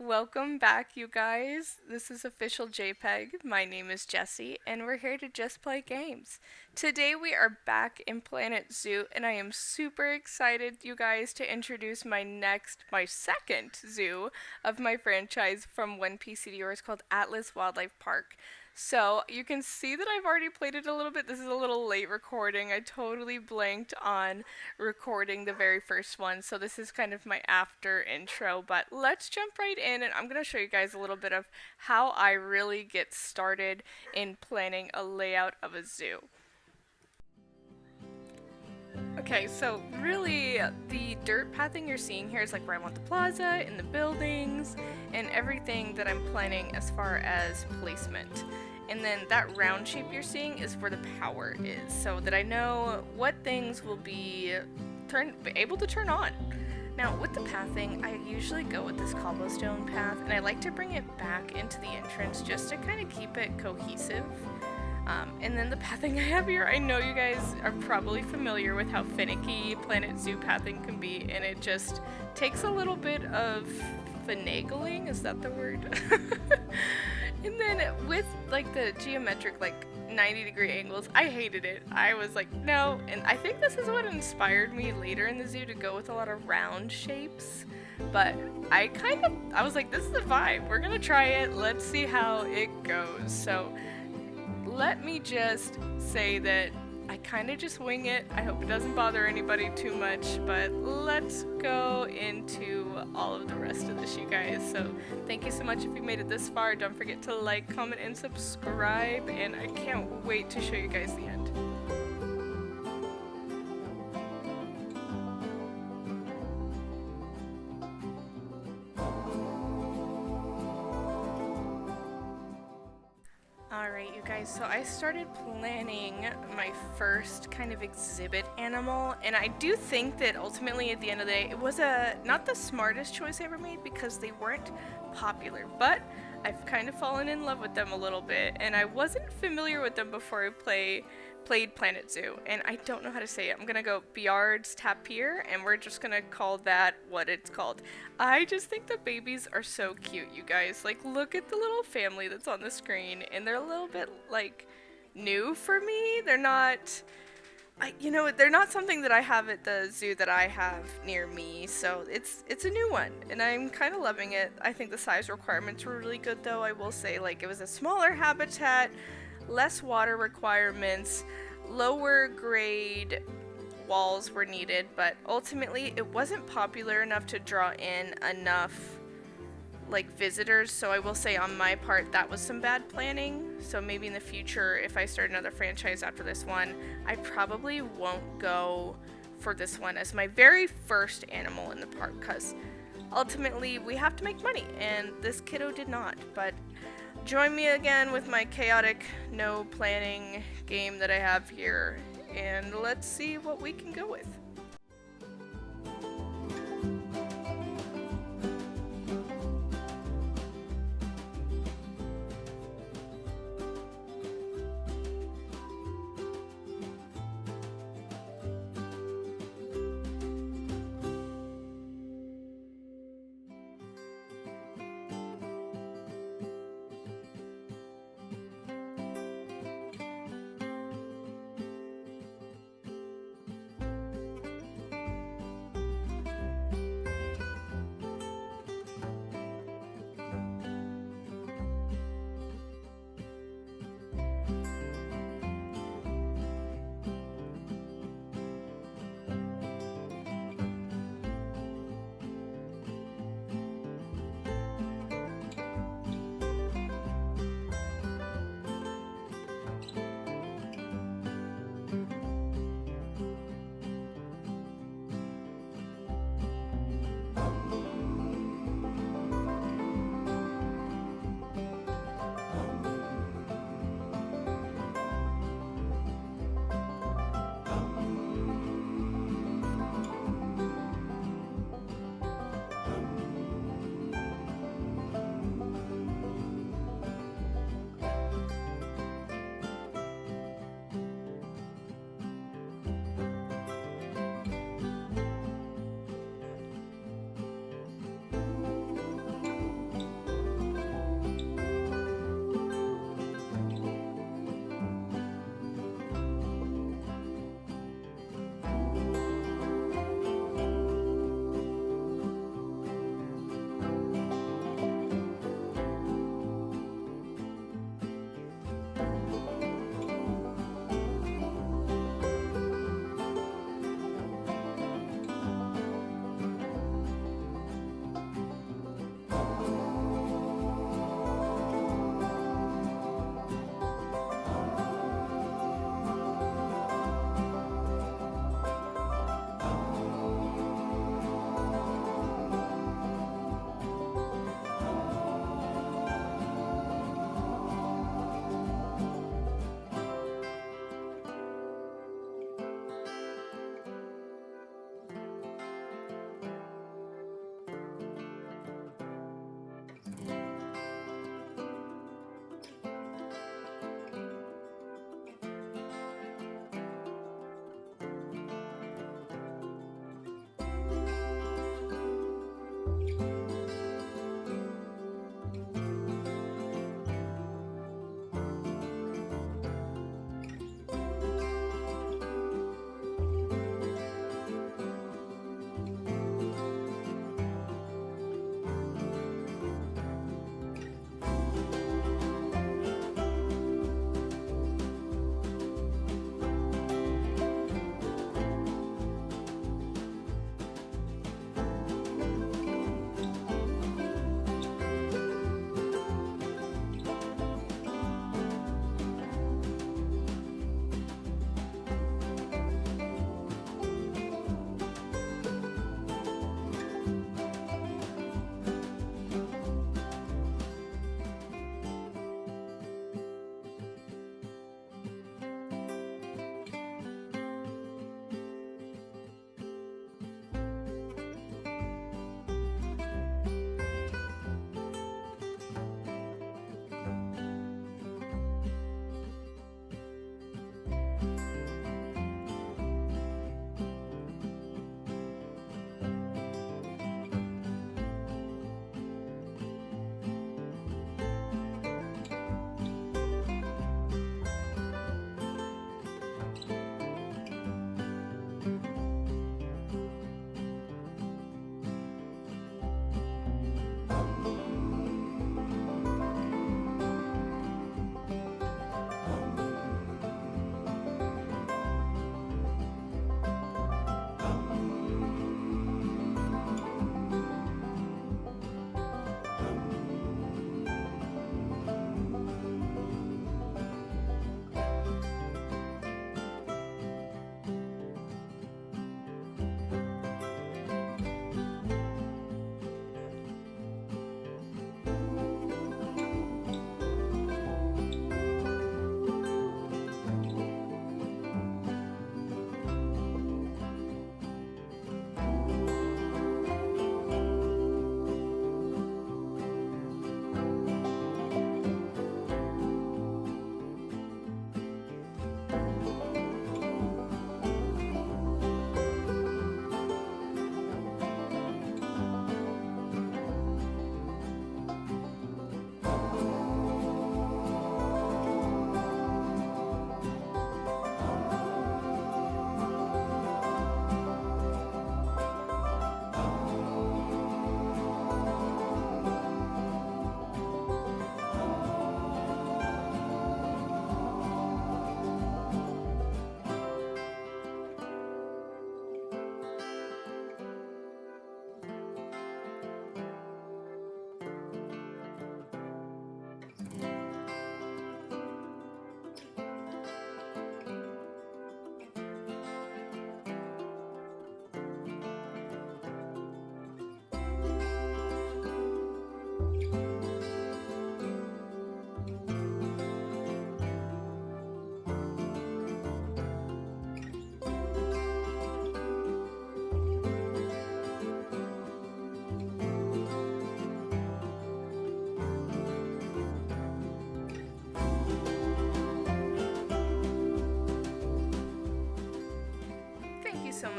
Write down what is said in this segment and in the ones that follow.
Welcome back, you guys. This is Official JPEG. My name is Jessie, and we're here to just play games. Today we are back in Planet Zoo, and I am super excited, you guys, to introduce my second zoo of my franchise from One Piece CDR. It's called Atlas Wildlife Park. So you can see that I've already played it a little bit. This is a little late recording. I totally blanked on recording the very first one, so this is kind of my after intro. But let's jump right in, and I'm going to show you guys a little bit of how I really get started in planning a layout of a zoo. Okay, so really the dirt pathing you're seeing here is like where I want the plaza and the buildings and everything that I'm planning as far as placement. And then that round shape you're seeing is where the power is, so that I know what things will be able to turn on. Now with the pathing, I usually go with this cobblestone path, and I like to bring it back into the entrance just to kind of keep it cohesive. And then the pathing I have here, I know you guys are probably familiar with how finicky Planet Zoo pathing can be, and it just takes a little bit of finagling, is that the word? And then with like the geometric 90-degree angles, I hated it. I was like, no, and I think this is what inspired me later in the zoo to go with a lot of round shapes. But I was like, this is a vibe. We're gonna try it. Let's see how it goes. So let me just say that I kind of just wing it. I hope it doesn't bother anybody too much, but let's go into all of the rest of this, you guys. So thank you so much if you made it this far. Don't forget to like, comment, and subscribe, and I can't wait to show you guys the end. Alright, you guys, so I started planning my first kind of exhibit animal, and I do think that ultimately at the end of the day, it was not the smartest choice I ever made because they weren't popular, but I've kind of fallen in love with them a little bit, and I wasn't familiar with them before I played Planet Zoo, and I don't know how to say it. I'm gonna go Briard's tapir, and we're just gonna call that what it's called. I just think the babies are so cute, you guys. Like, look at the little family that's on the screen, and they're a little bit new for me. They're not, they're not something that I have at the zoo that I have near me, so it's a new one, and I'm kind of loving it. I think the size requirements were really good, though. I will say, like, it was a smaller habitat, less water requirements, lower grade walls were needed, but ultimately it wasn't popular enough to draw in enough visitors, so I will say on my part that was some bad planning. So maybe in the future, if I start another franchise after this one, I probably won't go for this one as my very first animal in the park, because ultimately we have to make money, and this kiddo did not. But join me again with my chaotic, no planning game that I have here, and let's see what we can go with.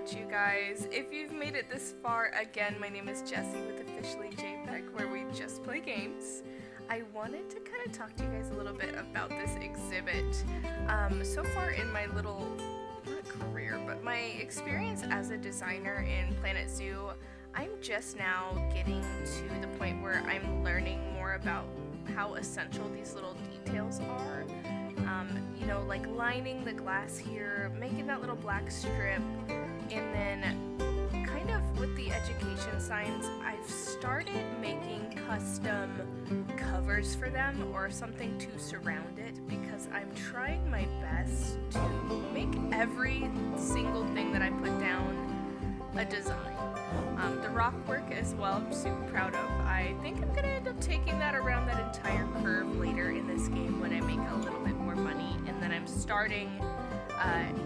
much, you guys. If you've made it this far, again, my name is Jessie with Officially JPEG, where we just play games. I wanted to kind of talk to you guys a little bit about this exhibit. So far in my little, not career, but my experience as a designer in Planet Zoo, I'm just now getting to the point where I'm learning more about how essential these little details are. You know, like lining the glass here, making that little black strip, and then kind of with the education signs, I've started making custom covers for them or something to surround it, because I'm trying my best to make every single thing that I put down a design. The rock work as well, I'm super proud of. I think I'm gonna end up taking that around that entire curve later in this game when I make a little bit more money. And then I'm starting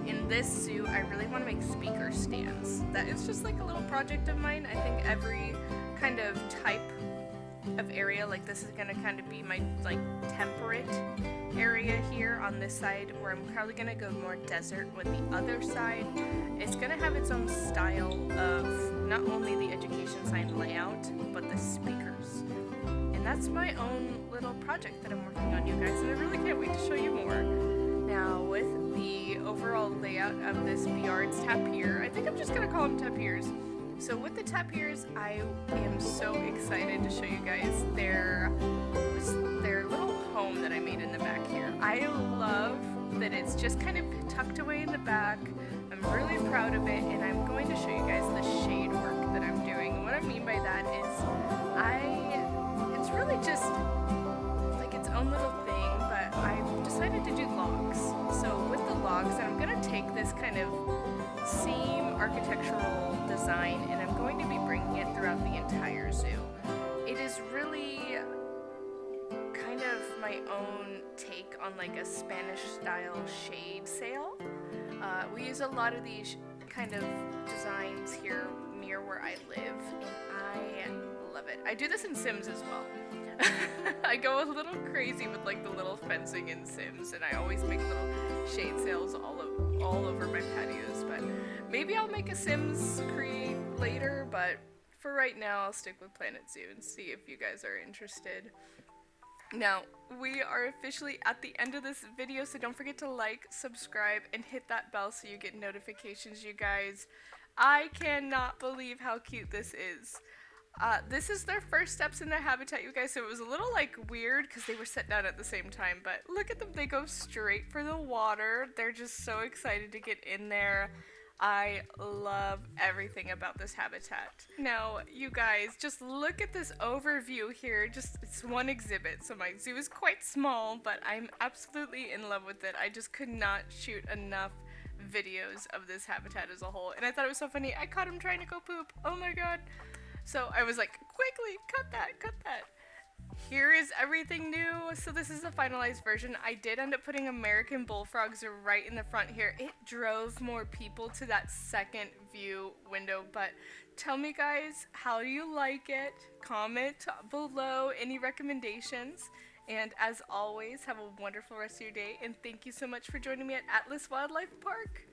in this zoo, I really want to make speaker stands. That is just like a little project of mine. I think every kind of type of area, like this is gonna kind of be my like temperate area here on this side, where I'm probably gonna go more desert, with the other side it's gonna have its own style of not only the education sign layout but the speakers. And that's my own little project that I'm working on, you guys, and I really can't wait to show you more. Now with the overall layout of this Briard's tapir, I think I'm just gonna call them tapirs. So with the tapirs, I am so excited to show you guys their little home that I made in the back here. I love that it's just kind of tucked away in the back. I'm really proud of it, and I'm going to show you guys the shade work that I'm doing. And what I mean by that is it's really just like its own little thing, but I've decided to do logs. So with the logs, I'm going to take this kind of same architectural design, and I'm going to be bringing it throughout the entire zoo. It is really kind of my own take on like a Spanish style shade sail. We use a lot of these kind of designs here near where I live, and I love it. I do this in Sims as well. I go a little crazy with like the little fencing in Sims, and I always make little shade sails all over my patios. But maybe I'll make a Sims create later, but for right now I'll stick with Planet Zoo and see if you guys are interested. Now, we are officially at the end of this video, so don't forget to like, subscribe, and hit that bell so you get notifications, you guys. I cannot believe how cute this is. This is their first steps in their habitat, you guys, so it was a little like weird because they were set down at the same time, but look at them, they go straight for the water. They're just so excited to get in there. I love everything about this habitat. Now, you guys, just look at this overview here. It's one exhibit, so my zoo is quite small, but I'm absolutely in love with it. I just could not shoot enough videos of this habitat as a whole, and I thought it was so funny. I caught him trying to go poop. Oh my god. So I was like, quickly, cut that, cut that. Here is everything new. So this is the finalized version. I did end up putting American bullfrogs right in the front here. It drove more people to that second view window, but tell me guys, how do you like it? Comment below any recommendations. And as always, have a wonderful rest of your day, and thank you so much for joining me at Atlas Wildlife Park.